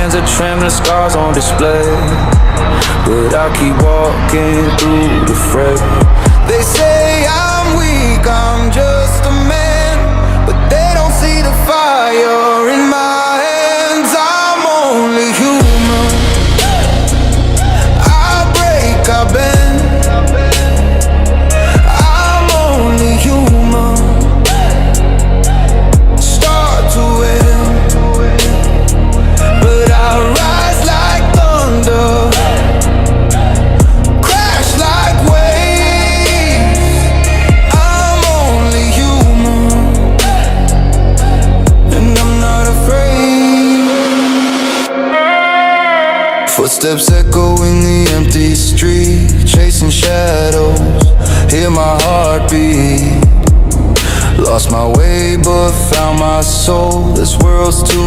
hands are trembling, scars on display, but I keep walking through the fray. They say I'm weak, I'm just a man, but they don't see the fire in my hands. I'm only human. I break, I bend. I'm only human. Start to end, but I rise like thunder, crash like waves. I'm only human, and I'm not afraid. Footsteps echoing the empty street, chasing shadows, hear my heartbeat. Lost my way but found my soul. This world's too